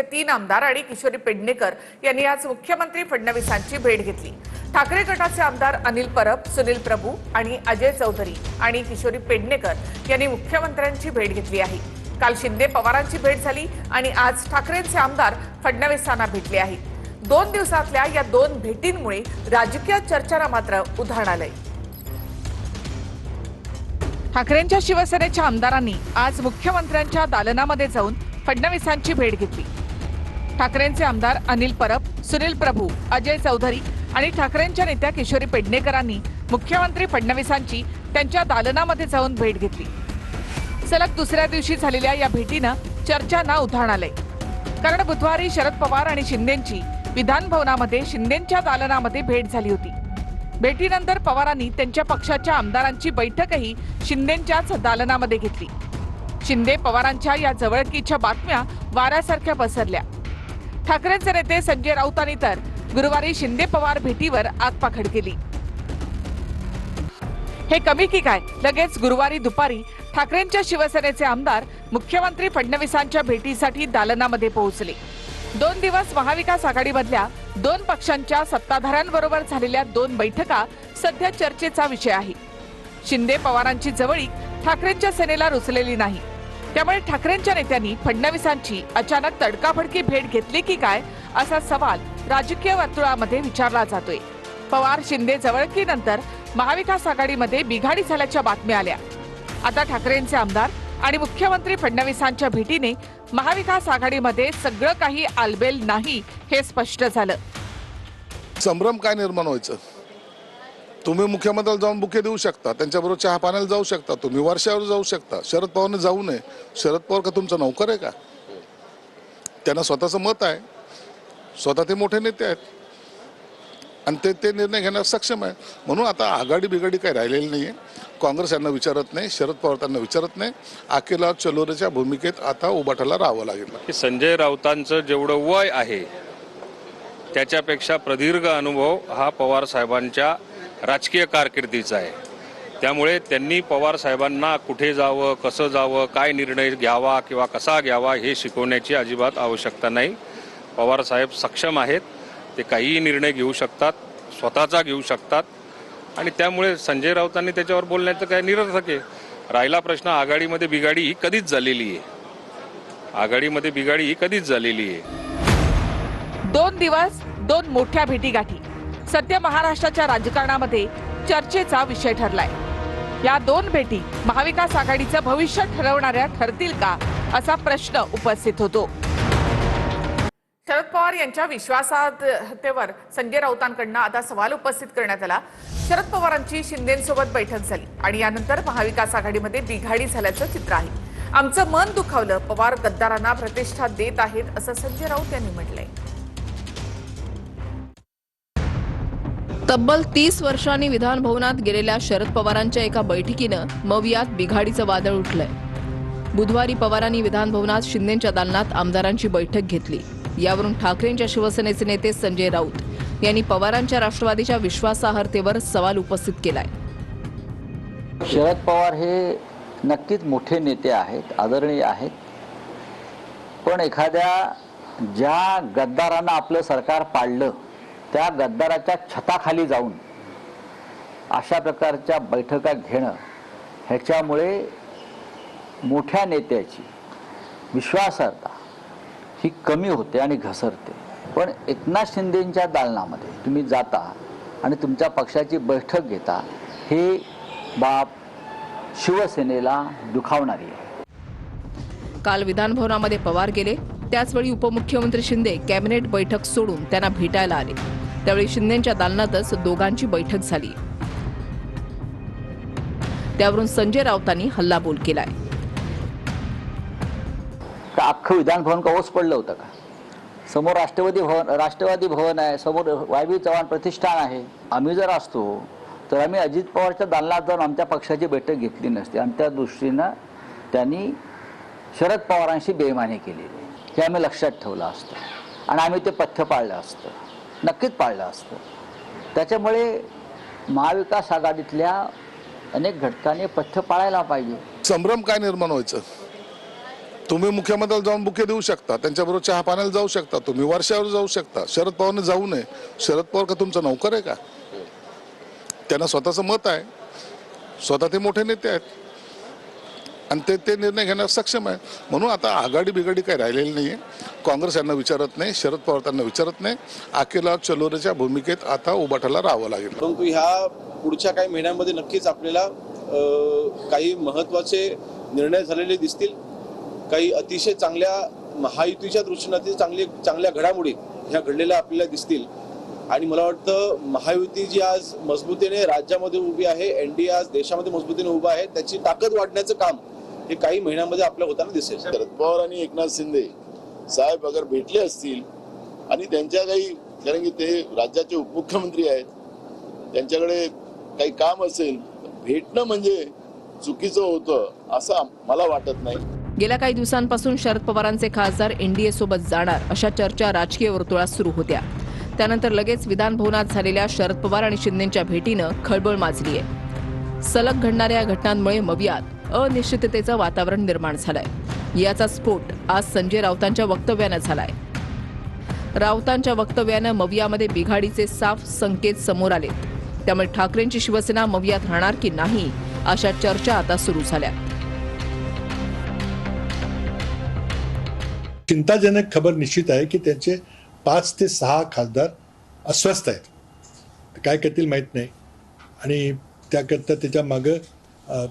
तीन आमदार आणि किशोरी पेडणेकर यांनी आज मुख्यमंत्री फडणवीसांची भेट घेतली। ठाकरे गटाचे आमदार अनिल परब, सुनील प्रभू आणि अजय चौधरी आणि किशोरी पेडणेकर यांनी मुख्यमंत्र्यांची भेट घेतली आहे। काल शिंदे पवारांची भेट झाली आणि आज ठाकरेंचे आमदार फडणवीसांना भेटले आहेत। 2 दिवसातल्या या 2 भेटींमुळे राजकीय चर्चांना मात्र उधाण आलंय। ठाकरेंच्या शिवसेनेच्या आमदारांनी आज मुख्यमंत्र्यांच्या दालनामध्ये जाऊन फडणवीसांची भेट घेतली। ठाकरेंचे आमदार अनिल परब, सुनील प्रभू, अजय चौधरी आणि ठाकरेंच्या नेत्या किशोरी पेडणेकरांनी मुख्यमंत्री फडणवीसांची त्यांच्या दालनामध्ये जाऊन भेट घेतली। सलग दुसऱ्या दिवशी झालेल्या या भेटीनं चर्चांना उधाण आलंय, कारण बुधवारी शरद पवार आणि शिंदेंची विधान भवनामध्ये शिंदेंच्या दालनामध्ये भेट झाली होती। भेटीनंतर पवारांनी त्यांच्या पक्षाच्या आमदारांची बैठकही शिंदेंच्याच दालनामध्ये घेतली। शिंदे पवारांच्या या जवळकीच्या बातम्या वाऱ्यासारख्या पसरल्या। ठाकरेंचे नेते संजय राऊतांनी तर गुरुवारी शिंदे पवार भेटीवर आगपाखड केली। हे कमी की काय, लगेच गुरुवारी दुपारी ठाकरेंच्या शिवसेनेचे आमदार मुख्यमंत्री फडणवीसांच्या भेटीसाठी दालनामध्ये पोहोचले। 2 दिवस महाविकास आघाडीमधल्या 2 पक्षांच्या सत्ताधाऱ्यांबरोबर झालेल्या 2 बैठका सध्या चर्चेचा विषय आहे। शिंदे पवारांची जवळीक ठाकरेंच्या सेनेला रुचलेली नाही, त्यामुळे ठाकरेंच्या नेत्यांनी फडणवीसांची अचानक तडकाफडकी भेट घेतली की काय असा सवाल राजकीय वर्तुळामध्ये विचारला जातोय। पवार शिंदे जवळकीनंतर महाविकास आघाडीमध्ये बिघाडी झाल्याच्या बातम्या आल्या। आता ठाकरेंचे आमदार आणि मुख्यमंत्री फडणवीसांच्या भेटीने महाविकास आघाडीमध्ये सगळं काही आलबेल नाही हे स्पष्ट झालं। संभ्रम काय निर्माण व्हायचं? तुम्ही मुख्यमंत्र्याला जाऊन बुके देऊ शकता, त्यांच्याबरोबर चहा पाण्याला जाऊ शकता, तुम्ही वर्षावर जाऊ शकता, शरद पवारने जाऊ नये। शरद पवार का तुमचा नौकर आहे का? त्यांना स्वतःचं मत आहे, स्वतः ते मोठे नेते आहेत आणि ते निर्णय घेण्यास सक्षम आहे। म्हणून आता आघाडी बिघाडी काही राहिलेली नाहीये। काँग्रेस यांना विचारत नाही, शरद पवार त्यांना विचारत नाही। अकेला चलोरेच्या भूमिकेत आता उभाटाला राहावं लागेल। संजय राऊतांचं जेवढं वय आहे त्याच्यापेक्षा प्रदीर्घ अनुभव हा पवार साहेबांच्या राजकीय कारकिर्दीचा आहे। त्यामुळे त्यांनी पवार साहेबांना कुठे जावं, कसं जावं, काय निर्णय घ्यावा किंवा कसा घ्यावा हे शिकवण्याची अजिबात आवश्यकता नाही। पवार साहेब सक्षम आहेत, ते काहीही निर्णय घेऊ शकतात, स्वतःचा घेऊ शकतात आणि त्यामुळे संजय राऊतांनी त्याच्यावर बोलण्याचं काय निरर्थक आहे। राहिला प्रश्न आघाडीमध्ये बिघाडी ही कधीच झालेली आहे, आघाडीमध्ये बिघाडी ही कधीच झालेली आहे। 2 दिवस 2 मोठ्या भेटीगाठी सध्या महाराष्ट्राच्या राजकारणामध्ये चर्चेचा विषय ठरलाय। या 2 भेटी महाविकास आघाडीचं भविष्य ठरवणाऱ्या ठरतील का असा प्रश्न उपस्थित होतो। शरद पवार यांच्या विश्वासार्हतेवर संजय राऊतांकडून आता सवाल उपस्थित करण्यात आला। शरद पवारांची शिंदेंसोबत बैठक झाली आणि यानंतर महाविकास आघाडीमध्ये बिघाडी झाल्याचं चित्र आहे। आमचं मन दुखावलं, पवार गद्दारांना प्रतिष्ठा देत आहेत असं संजय राऊत यांनी म्हटलंय। तब्बल 30 वर्षांनी विधान भवनात गेलेल्या शरद पवारांच्या एका बैठकीनं मवियात बिघाडीचं वादळ उठलंय। बुधवारी पवारांनी विधान भवनात शिंदेंच्या दालनात आमदारांची बैठक घेतली। यावरून ठाकरेंच्या शिवसेनेचे नेते संजय राऊत यांनी पवारांच्या राष्ट्रवादीच्या विश्वासार्हतेवर सवाल उपस्थित केलाय। शरद पवार हे नक्कीच मोठे नेते आहेत, आदरणीय आहेत, पण एखाद्या ज्या गद्दारांना आपलं सरकार पाडलं त्या गद्दाराच्या छताखाली जाऊन अशा प्रकारच्या बैठका घेणं ह्याच्यामुळे मोठ्या नेत्याची विश्वासार्हता ही कमी होते आणि घसरते। पण एकनाथ शिंदेंच्या दालनामध्ये तुम्ही जाता आणि तुमच्या पक्षाची बैठक घेता, हे बाब शिवसेनेला दुखावणारी आहे। काल विधान भवनामध्ये पवार गेले, त्याचवेळी उपमुख्यमंत्री शिंदे कॅबिनेट बैठक सोडून त्यांना भेटायला आले। त्यावेळी शिंदेंच्या दालनातच दोघांची बैठक झाली। त्यावरून संजय राऊतांनी हल्लाबोल केलाय। अख्खं विधान भवन का ओस पडलं होतं का? समोर राष्ट्रवादी भवन आहे, समोर वायवी चव्हाण प्रतिष्ठान आहे। आम्ही जर असतो तर आम्ही अजित पवारच्या दालनात जाऊन आमच्या पक्षाची बैठक घेतली नसती आणि त्या दृष्टीनं त्यांनी शरद पवारांशी बेईमानी केलेली हे आम्ही लक्षात ठेवलं असतं आणि आम्ही ते पथ्य पाळलं असतं, नक्कीच पाळलं असतं। त्याच्यामुळे महाविकास आघाडीतल्या अनेक घटकांनी पथ्य पाळायला पाहिजे। संभ्रम काय निर्माण व्हायचं? तुम्ही मुख्यमंत्र्याला जाऊन बुके देऊ शकता, त्यांच्याबरोबर चहा पाण्याला जाऊ शकता, तुम्ही वर्षावर जाऊ शकता. शरद पवारने जाऊ नये. शरद पवार का तुमचा नौकर आहे का? त्यांना स्वतःचं मत आहे, स्वतः ते मोठे नेते आहेत आणि ते निर्णय घेण्यास सक्षम आहे. म्हणून आता आघाडी बिघाडी काही राहिलेली नाही आहे. काँग्रेस यांना विचारत नाही, शरद पवार त्यांना विचारत नाही. अकेला चलोरेच्या भूमिकेत आता उभाटाला राहावं लागेल. परंतु ह्या पुढच्या काही महिन्यांमध्ये नक्कीच आपल्याला काही महत्त्वाचे निर्णय झालेले दिसतील. काही अतिशय चांगल्या महायुतीच्या दृष्टीने चांगल्या घडामोडी ह्या घडलेल्या आपल्याला दिसतील. आणि मला वाटतं महायुती जी आज मजबूतीने राज्यामध्ये उभी आहे, एनडीए आज देशामध्ये मजबूतीने उभा आहे, त्याची ताकद वाढण्याचं काम हे काही महिन्यांमध्ये आपल्याला होताना दिसेल. शरद पवार आणि एकनाथ शिंदे साहेब अगर भेटले असतील आणि त्यांच्या काही, कारण की ते राज्याचे उपमुख्यमंत्री आहेत, त्यांच्याकडे काही काम असेल, भेटणं म्हणजे चुकीचं होतं असं मला वाटत नाही. गेल्या काही दिवसांपासून शरद पवारांचे खासदार एनडीए सोबत जाणार अशा चर्चा राजकीय वर्तुळात सुरू होत्या. त्यानंतर लगेच विधान भवनात झालेल्या शरद पवार आणि शिंदेंच्या भेटीनं खळबळ माजली आहे. सलग घडणाऱ्या घटनांमुळे मवियात अनिश्चिततेचं वातावरण निर्माण झालंय. याचा स्फोट आज संजय राऊतांच्या वक्तव्यानं झालाय. राऊतांच्या वक्तव्यानं मवियामध्ये बिघाडीचे साफ संकेत समोर आले. त्यामुळे ठाकरेंची शिवसेना मवियात राहणार की नाही अशा चर्चा आता सुरू झाल्या. चिंताजनक खबर निश्चित आहे की त्यांचे 5 ते 6 खासदार अस्वस्थ आहेत. काय करतील माहीत नाही. आणि त्याकरता त्याच्या मागं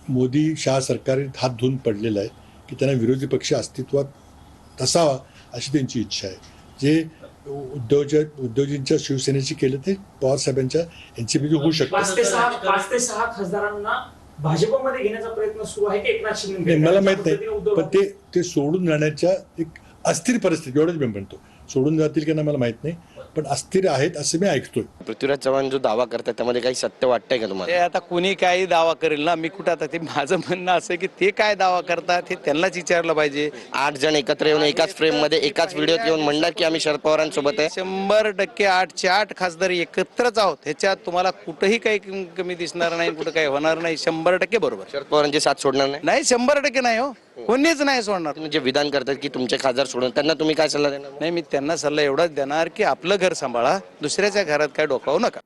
मोदी शाह सरकार हात धुवून पडलेलं आहे की त्यांना विरोधी पक्ष अस्तित्वात असावा अशी त्यांची इच्छा आहे. जे उद्धवजींच्या शिवसेनेची केलं ते पवार साहेबांच्या एनसीपीचे होऊ शकतं. 5 ते 6 खासदारांना भाजपमध्ये घेण्याचा प्रयत्न सुरू आहे की एकनाथ शिंदे? मला माहित नाही, पण ते सोडून जाण्याच्या एक अस्थिर परिस्थिती, एवढंच मी म्हणतो. सोडून जातील की नाही मला माहित नाही, पण अस्थिर आहेत असं मी ऐकतोय. पृथ्वीराज चव्हाण जो दावा करतात त्यामध्ये काही सत्य वाटतंय का तुम्हाला? ते आता कुणी काही दावा करेल ना, मी कुठं आता ते माझं म्हणणं असं आहे की ते काय दावा करतात हे त्यांनाच विचारलं पाहिजे. 8 जण एकत्र येऊन एकाच फ्रेम मध्ये एकाच व्हिडिओत येऊन म्हणणार की आम्ही शरद पवारांसोबत आहे. 100% 8चे 8 खासदार एकत्रच आहोत. ह्याच्यात तुम्हाला कुठेही काही कमी दिसणार नाही, कुठं काही होणार नाही. 100% बरोबर. शरद पवारांची साथ सोडणार नाही? नाही, 100% नाही हो, कोणीच नाही सोडणार. तुम्ही जे विधान करतात की तुमचे खासदार सोडून, त्यांना तुम्ही काय सल्ला देणार? नाही, मी त्यांना सल्ला एवढाच देणार की आपलं घर सांभाळा, दुसऱ्याच्या घरात काय डोकावू नका.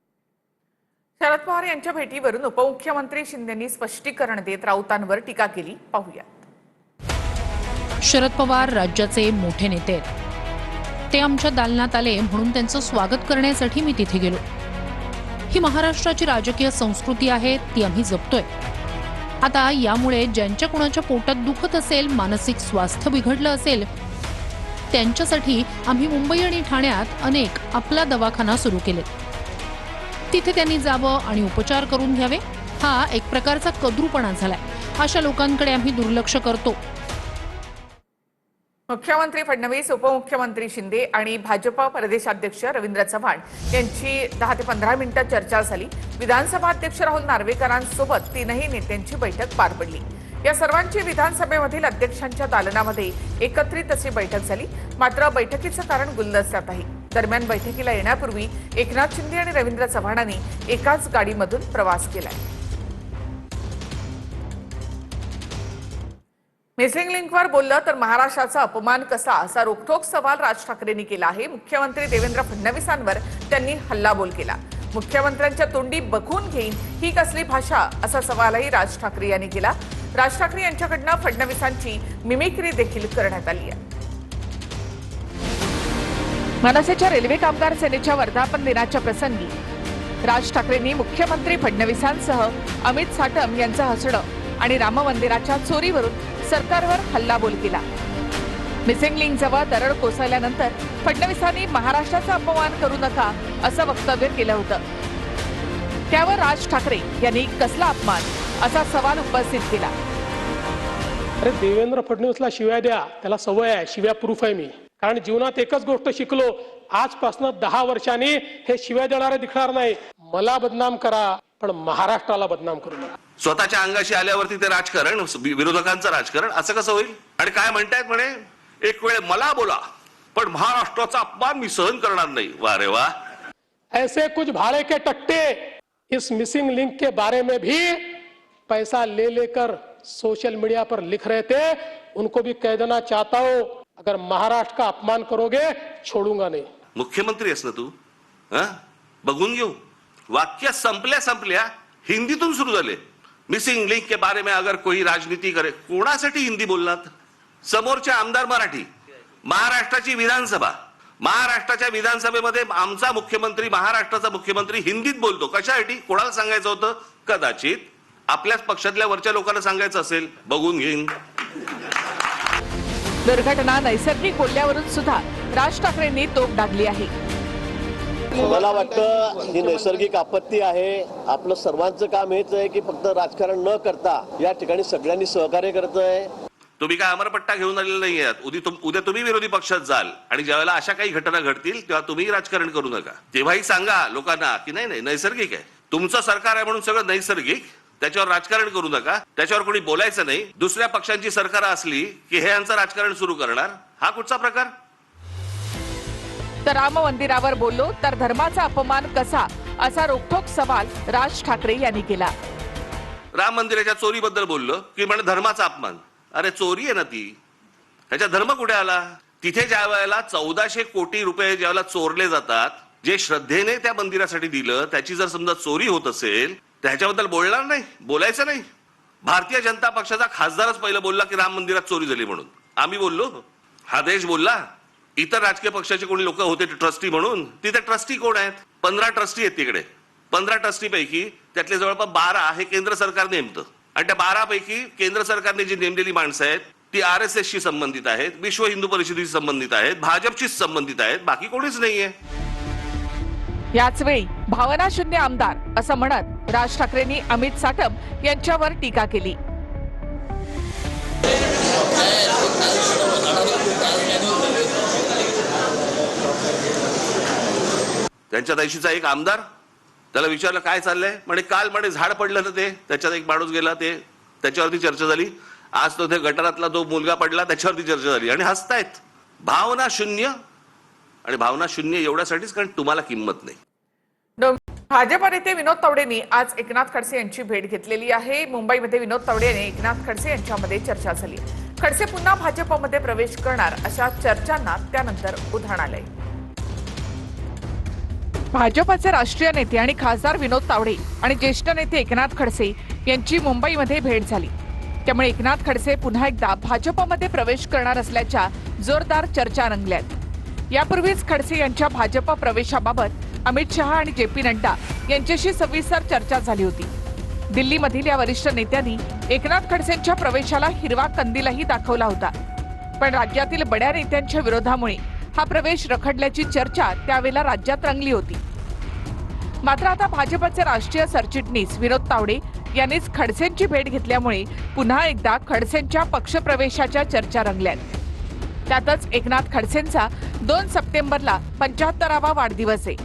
शरद पवार यांच्या भेटीवरून उपमुख्यमंत्री शिंदेंनी स्पष्टीकरण देत राऊतांवर टीका केली. पाहूया. शरद पवार राज्याचे मोठे नेते आहेत. ते आमच्या दालनात आले म्हणून त्यांचं स्वागत करण्यासाठी मी तिथे गेलो. ही महाराष्ट्राची राजकीय संस्कृती आहे, ती आम्ही जपतोय. आता यामुळे ज्यांच्या कुणाच्या पोटात दुखत असेल, मानसिक स्वास्थ्य बिघडलं असेल, त्यांच्यासाठी आम्ही मुंबई आणि ठाण्यात अनेक आपला दवाखाना सुरू केले. तिथे त्यांनी जावं आणि उपचार करून घ्यावे. हा एक प्रकारचा कद्रूपणा झालाय. अशा लोकांकडे आम्ही दुर्लक्ष करतो. मुख्यमंत्री फडणवीस, उपमुख्यमंत्री शिंदे आणि भाजपा प्रदेशाध्यक्ष रवींद्र चव्हाण यांची 10 ते 15 मिनिटं चर्चा झाली. विधानसभा अध्यक्ष राहुल नार्वेकरांसोबत 3ही नेत्यांची बैठक पार पडली. या सर्वांची विधानसभेमधील अध्यक्षांच्या दालनामध्ये एकत्रित अशी बैठक झाली. मात्र बैठकीचं कारण गुलदस्त्यात आहे. दरम्यान बैठकीला येण्यापूर्वी एकनाथ शिंदे आणि रवींद्र चव्हाणांनी एकाच गाडीमधून प्रवास केलाय. मिसिंग लिंकवर बोललं तर महाराष्ट्राचा अपमान कसा, असा रोखठोक सवाल राज ठाकरेंनी केला आहे. मुख्यमंत्री देवेंद्र फडणवीसांवर त्यांनी हल्लाबोल केला. मुख्यमंत्र्यांच्या तोंडी बघून घेईन ही कसली भाषा, असा सवालही राज ठाकरे यांनी केला. राज ठाकरे यांच्याकडनं फडणवीसांची मिमिक्री देखील करण्यात आली आहे. मनसेच्या रेल्वे कामगार सेनेच्या वर्धापन दिनाच्या प्रसंगी राज ठाकरेंनी मुख्यमंत्री फडणवीसांसह अमित साटम यांचं हसणं आणि राम मंदिराच्या चोरीवरून सरकारवर हल्लाबोल केला. मिसिंग लिंक जवळ दरड कोसळल्यानंतर फडणवीसांनी महाराष्ट्राचा अपमान करू नका असं वक्तव्य केलं होतं. त्यावर राज ठाकरे यांनी कसला अपमान असा सवाल उपस्थित केला. अरे देवेंद्र फडणवीसला शिव्या द्या, त्याला सवय आहे, शिव्या प्रूफ आहे मी. कारण जीवनात एकच गोष्ट शिकलो, आजपासून 10 वर्षांनी हे शिव्या देणारे दिसणार नाही. मला बदनाम करा पण महाराष्ट्राला बदनाम करू नका. स्वतःच्या अंगाशी आल्यावरती ते राजकारण, विरोधकांचं राजकारण असं कसं होईल? आणि काय म्हणतायत म्हणे, एक वेळ मला बोला पण महाराष्ट्राचा अपमान मी सहन करणार नाही. वा रे वा. ऐसे कुछ भाड़े के टट्टे इस मिसिंग लिंक के बारे में भी पैसा ले लेकर सोशल मीडिया पर लिख रहे थे उनको भी कह देना चाहता हूं, अगर महाराष्ट्र का अपमान करोगे छोड़ूंगा नहीं. मुख्यमंत्री आहेस ना तू, बघून घेऊ. वाक्य संपल्या हिंदीतून सुरू झाले. मिसिंग लिंक के बारे में अगर कोई राजनीति करे, कोणासाठी हिंदी बोलणार? समोरचे आमदार मराठी, महाराष्ट्राची महाराष्ट्राच्या विधानसभेमध्ये आमचा मुख्यमंत्री, महाराष्ट्राचा मुख्यमंत्री हिंदीत बोलतो. कशासाठी? कोणाला सांगायचं होतं? कदाचित आपल्याच पक्षातल्या वरच्या लोकांना सांगायचं असेल. बघून घेईन. दुर्घटना नैसर्गिक बोलल्यावरून सुद्धा राज ठाकरेंनी तोफ डागली आहे. मला वाटतं ही नैसर्गिक आपत्ती आहे. आपलं सर्वांचं काम हेच आहे की फक्त राजकारण न करता या ठिकाणी सगळ्यांनी सहकार्य करतोय. तुम्ही काय अमरपट्टा घेऊन आलेला नाही आहात. उद्या तुम्ही विरोधी पक्षात जाल आणि ज्यावेळेला अशा काही घटना घडतील तेव्हा तुम्ही राजकारण करू नका. तेव्हाही सांगा लोकांना की नाही नैसर्गिक आहे, तुमचं सरकार आहे म्हणून सगळं नैसर्गिक, त्याच्यावर राजकारण करू नका, त्याच्यावर कोणी बोलायचं नाही. दुसऱ्या पक्षांची सरकार असली की हे यांचं राजकारण सुरू करणार. हा कुठचा प्रकार? तर राम मंदिरावर बोललो तर धर्माचा अपमान कसा, असा रोखठोक सवाल राज ठाकरे यांनी केला. राम मंदिराच्या चोरीबद्दल बोललो की म्हणजे धर्माचा अपमान. अरे चोरी आहे ना ती, ह्याचा धर्म कुठे आला? तिथे ज्या वेळेला 1400 कोटी रुपये ज्यावेळेला चोरले जातात, जे श्रद्धेने त्या मंदिरासाठी दिलं त्याची जर समजा चोरी होत असेल त्याच्याबद्दल बोलणार नाही, बोलायचं नाही. भारतीय जनता पक्षाचा खासदारच पहिलं बोलला की राम मंदिरात चोरी झाली म्हणून. आम्ही बोललो, हा देश बोलला. इतर राजकीय पक्षाचे कोणी लोक होते ट्रस्टी म्हणून. तिथे ट्रस्टी कोण आहेत? 15 ट्रस्टी आहेत तिकडे. 15 ट्रस्टी पैकी त्यातले जवळपास 12 हे केंद्र सरकार नेमतं आणि त्या 12 पैकी केंद्र सरकारने जी नेमलेली माणसं आहेत ती RSSशी संबंधित आहेत, विश्व हिंदू परिषदेशी संबंधित आहेत, भाजपशी संबंधित आहेत, बाकी कोणीच नाहीये. याच वेळी भावना शून्य आमदार असं म्हणत राज ठाकरेंनी अमित साटम यांच्यावर टीका केली. त्यांच्या देशीचा एक आमदार, त्याला विचारलं काय चाललंय, म्हणे काल म्हणे झाड पडलं ना, ते त्याच्यात एक माणूस गेला, ते त्याच्यावरती चर्चा झाली. आज तो ते गटारातला तो मुलगा पडला त्याच्यावरती चर्चा झाली आणि हसतायत. भावना शून्य, आणि भावना शून्य एवढ्यासाठीच कारण तुम्हाला किंमत नाही. भाजप नेते विनोद तावडेंनी आज एकनाथ खडसे यांची भेट घेतलेली आहे. मुंबईमध्ये विनोद तावडे आणि एकनाथ खडसे यांच्यामध्ये चर्चा झाली. खडसे पुन्हा भाजपमध्ये प्रवेश करणार अशा चर्चांना त्यानंतर उधाण आलंय. भाजपचे राष्ट्रीय नेते आणि खासदार विनोद तावडे आणि ज्येष्ठ नेते एकनाथ खडसे यांची मुंबईमध्ये भेट झाली. त्यामुळे एकनाथ खडसे पुन्हा एकदा भाजपमध्ये प्रवेश करणार असल्याच्या जोरदार चर्चा रंगल्यात. यापूर्वीच खडसे यांच्या भाजप प्रवेशाबाबत अमित शहा आणि JP नड्डा यांच्याशी सविस्तर चर्चा झाली होती. दिल्लीमधील या वरिष्ठ नेत्यांनी एकनाथ खडसेंच्या प्रवेशाला हिरवा कंदीलही दाखवला होता. पण राज्यातील बड्या नेत्यांच्या विरोधामुळे हा प्रवेश रखडल्याची चर्चा त्यावेळेला राज्यात रंगली होती. मात्र आता भाजपचे राष्ट्रीय सरचिटणीस विनोद तावडे यांनीच खडसेंची भेट घेतल्यामुळे पुन्हा एकदा खडसेंच्या पक्षप्रवेशाच्या चर्चा रंगल्यात. त्यातच एकनाथ खडसेंचा 2 सप्टेंबरला 75वा वाढदिवस आहे.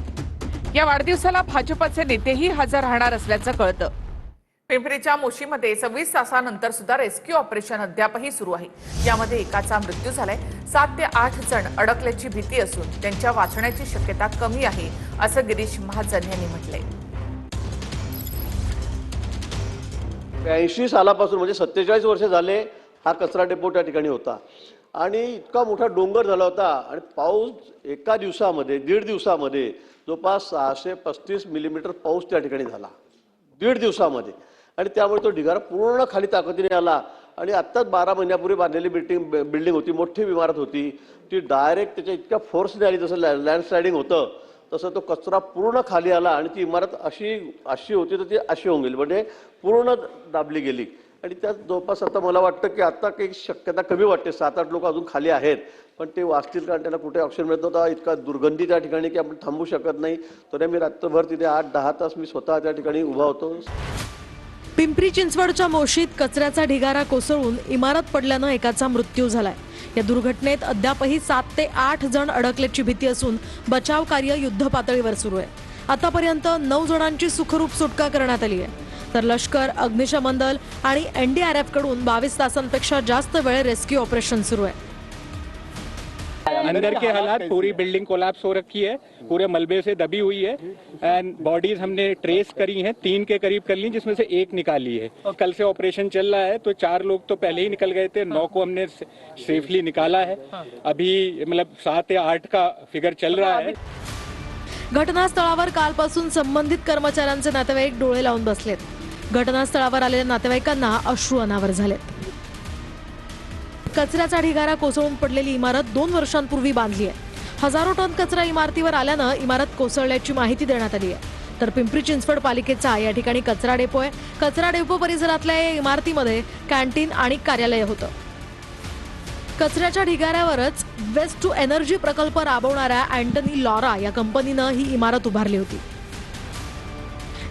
या वाढदिवसाला भाजपचे नेतेही हजर राहणार असल्याचं कळतं. पिंपरीच्या मोशीमध्ये 26 तासानंतर सुद्धा रेस्क्यू ऑपरेशन अद्यापही सुरू आहे. यामध्ये एकाचा मृत्यू झालाय. 7 ते 8 जण अडकल्याची भीती असून त्यांच्या वाचण्याची शक्यता कमी आहे, असं गिरीश महाजन यांनी म्हटलंय. 82 सालापासून म्हणजे 47 वर्ष झाले हा कचरा डेपो त्या ठिकाणी होता आणि इतका मोठा डोंगर झाला होता आणि पाऊस एका दिवसामध्ये 1.5 दिवसामध्ये जवळपास 635 मिलीमीटर पाऊस त्या ठिकाणी झाला 1.5 दिवसामध्ये. आणि त्यामुळे तो ढिगारा पूर्ण खाली ताकदीने आला आणि आत्ताच 12 महिन्यापूर्वी बांधलेली बिल्डिंग होती, मोठी इमारत होती, ती डायरेक्ट त्याच्या इतक्या फोर्सने आली. जसं लँडस्लायडिंग होतं तसं तो कचरा पूर्ण खाली आला आणि ती इमारत अशी होती तर ती अशी होऊन गेली, म्हणजे पूर्ण दाबली गेली. आणि त्यात जवळपास आता मला वाटतं की आता काही शक्यता कमी वाटते. 7-8 लोक अजून खाली आहेत पण ते वाचतील कारण त्यांना कुठे ऑक्सिजन मिळत नव्हता. इतका दुर्गंधी त्या ठिकाणी की आपण थांबू शकत नाही. तरी मी रात्रभर तिथे 8-10 तास मी स्वतः त्या ठिकाणी उभा होतो. पिंपरी चिंचवडच्या मोशीत कचऱ्याचा ढिगारा कोसळून इमारत पडल्यानं एकाचा मृत्यू झालाय. या दुर्घटनेत अद्यापही 7 ते 8 जण अडकल्याची भीती असून बचाव कार्य युद्धपातळीवर सुरू आहे. आतापर्यंत 9 जणांची सुखरूप सुटका करण्यात आली आहे. तर लष्कर, अग्निशमन दल आणि NDRF कडून 22 तासांपेक्षा जास्त वेळ रेस्क्यू ऑपरेशन सुरू आहे. अंदर के हालात, पूरी बिल्डिंग कोलैप्स हो रखी है, पूरे मलबे से दबी हुई है एंड बॉडीज हमने ट्रेस करी हैं, 3 के करीब कर ली, जिसमें से 1 निकाली है। कल से ऑपरेशन चल रहा है, तो 4 लोग तो पहले ही निकल गए थे, 9 को हमने सेफली निकाला है। अभी मतलब 7 या 8 का फिगर चल रहा है। घटनास्थळावर कालपासून संबंधित कर्मचाऱ्यांचे नातेवाईक डोळे लावून बसलेत। घटनास्थळावर आलेल्या नातेवाईकांना अश्रू अनावर झालेत। कचऱ्याचा ढिगारा कोसळून पडलेली इमारत 2 वर्षांपूर्वी बांधली आहे। हजारो टन कचरा इमारतीवर आल्यानं इमारत कोसळल्याची माहिती देण्यात आली आहे। तर पिंपरी चिंचवड पालिकेचा या ठिकाणी कचरा डेपो आहे। कचरा डेपो परिसरातल्या या इमारतीमध्ये कॅन्टीन आणि कार्यालय होतं। कचऱ्याच्या ढिगाऱ्यावरच वेस्ट टू एनर्जी प्रकल्प राबवणाऱ्या अँटनी लॉरा या कंपनीनं ही इमारत उभारली होती।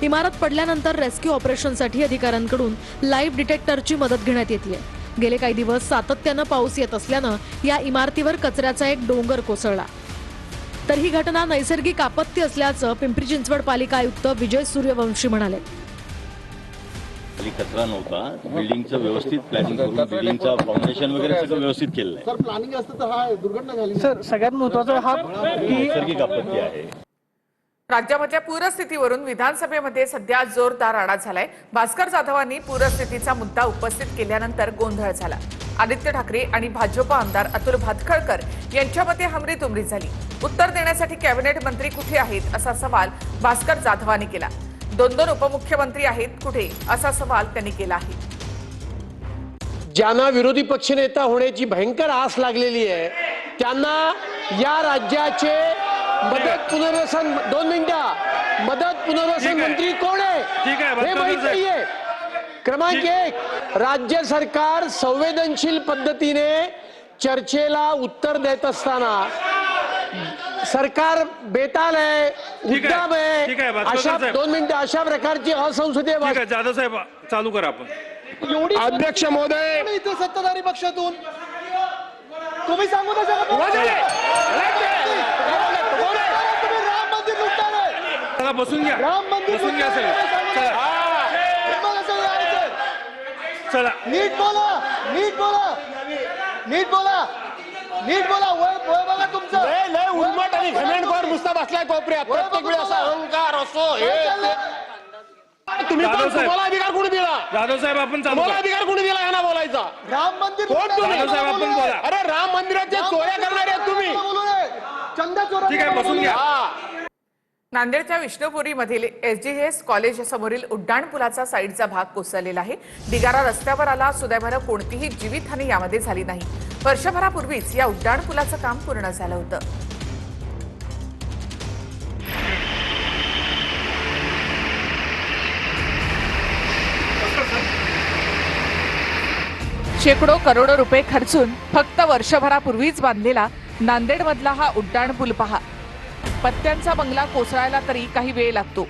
इमारत पडल्यानंतर रेस्क्यू ऑपरेशनसाठी अधिकाऱ्यांकडून लाईव्ह डिटेक्टरची मदत घेण्यात येते। गेले काही दिवस सातत्यानं पाऊस येत असल्यानं या इमारतीवर कचऱ्याचा एक डोंगर कोसळला। तर ही घटना नैसर्गिक आपत्ती असल्याचं पिंपरी चिंचवड पालिका आयुक्त विजय सूर्यवंशी म्हणाले। कचरा नव्हता, बिल्डिंगचं व्यवस्थित प्लॅनिंग करून बिल्डिंगचं फाउंडेशन वगैरे सगळं व्यवस्थित केलेलं आहे। सर प्लॅनिंग असतं तर हा दुर्घटना झाली। सर सगळ्यात महत्त्वाचं हा नैसर्गिक आपत्ती आहे। राज्यामधल्या पूरस्थितीवरून विधानसभेमध्ये सध्या जोरदार राडा झालाय। भास्कर जाधवांनी पूरस्थितीचा मुद्दा उपस्थित केल्यानंतर गोंधळ झाला। आदित्य ठाकरे आणि भाजप आमदार अतुल भातखळकर यांच्यामध्ये हमरीतुमरी झाली। उत्तर देण्यासाठी कॅबिनेट मंत्री कुठे आहेत असा सवाल भास्कर जाधवांनी केला। 2 उपमुख्यमंत्री आहेत कुठे असा सवाल त्यांनी केला आहे। ज्यांना विरोधी पक्षनेता होण्याची भयंकर आस लागलेली आहे त्यांना या राज्याचे मदत पुनर्वसन 2 मिनिटं मदत पुनर्वसन मंत्री कोण आहे हे माहित नाहीये। क्रमांक 1, राज्य सरकार संवेदनशील पद्धतीने चर्चेला उत्तर देत असताना सरकार बेताल आहे, उद्दाम आहे, अशा 2 मिनिटं अशा प्रकारची असंसदीय जाधव साहेब चालू करा आपण। एवढी अध्यक्ष महोदय इथे सत्ताधारी पक्षातून तुम्ही सांगू नाही शकत राम मंदिर लुटणार चला बसून घ्या, राम मंदिर बसून घ्या सगळे। चला नीट बोला, नीट बोला, नीट बोला, नीट बोला। वय बघा तुमचं लय उर्मट आणि घमेंडखोर नुसता बसलाय कोपऱ्यात। प्रत्येक वेळी असा अहंकार असो तुम्ही पण तुम्हाला अधिकार कोणी दिला? जाधव साहेब आपण चालू तुम्हाला करा। अधिकार कोणी दिला यांना बोलायचा? राम मंदिर जाधव साहेब आपण बोला। अरे राम मंदिराचे चोऱ्या करणारे आहेत तुम्ही। चंदा चोरा ठीक आहे, बसून घ्या। नांदेडच्या विष्णुपुरीमधील SGS कॉलेज समोरील उड्डाणपुलाचा साईडचा भाग कोसळलेला आहे। ढिगारा रस्त्यावर आला, सुदैवानं कोणतीही जीवितहानी यामध्ये झाली नाही। वर्षभरापूर्वीच या उड्डाणपुलाचं काम पूर्ण झालं होतं। शेकडो करोडो रुपये खर्चून फक्त वर्षभरापूर्वीच बांधलेला नांदेडमधला हा उड्डाणपूल पहा। पत्त्यांचा बंगला कोसळायला तरी काही वेळ लागतो,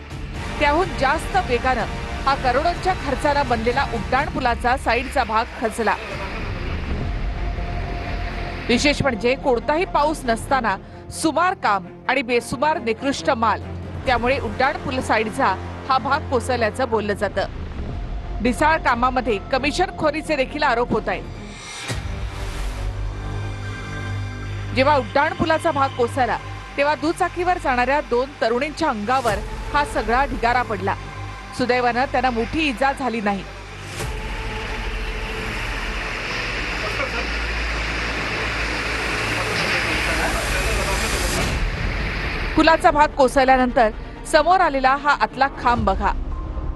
त्याहून जास्त वेगानं हा करोडोंच्या खर्चानं बनलेला उड्डाणपुलाचा साईडचा भाग खचला। विशेष म्हणजे कोणताही पाऊस नसताना सुमार काम आणि बेसुमार निकृष्ट माल, त्यामुळे उड्डाणपूल साईडचा हा भाग कोसळल्याचं बोललं जातं। ढिसाळ कामामध्ये कमिशनखोरीचे देखील आरोप होत आहेत। जेव्हा उड्डाणपुलाचा भाग कोसळला तेव्हा दुचाकीवर जाणाऱ्या 2 तरुणींच्या अंगावर हा सगळा ढिगारा पडला। सुदैवानं त्यांना मोठी इजा झाली नाही। पुलाचा भाग कोसळल्यानंतर समोर आलेला हा आतला खांब बघा।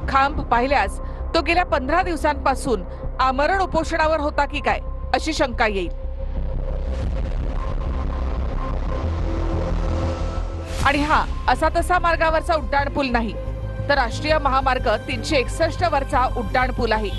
खांब पाहिल्यास तो गेल्या 15 दिवसांपासून आमरण उपोषणावर होता की काय अशी शंका येईल। आणि हा असा तसा मार्गावरचा उड्डाणपूल नाही, तर राष्ट्रीय महामार्ग 361 वरचा उड्डाणपूल आहे।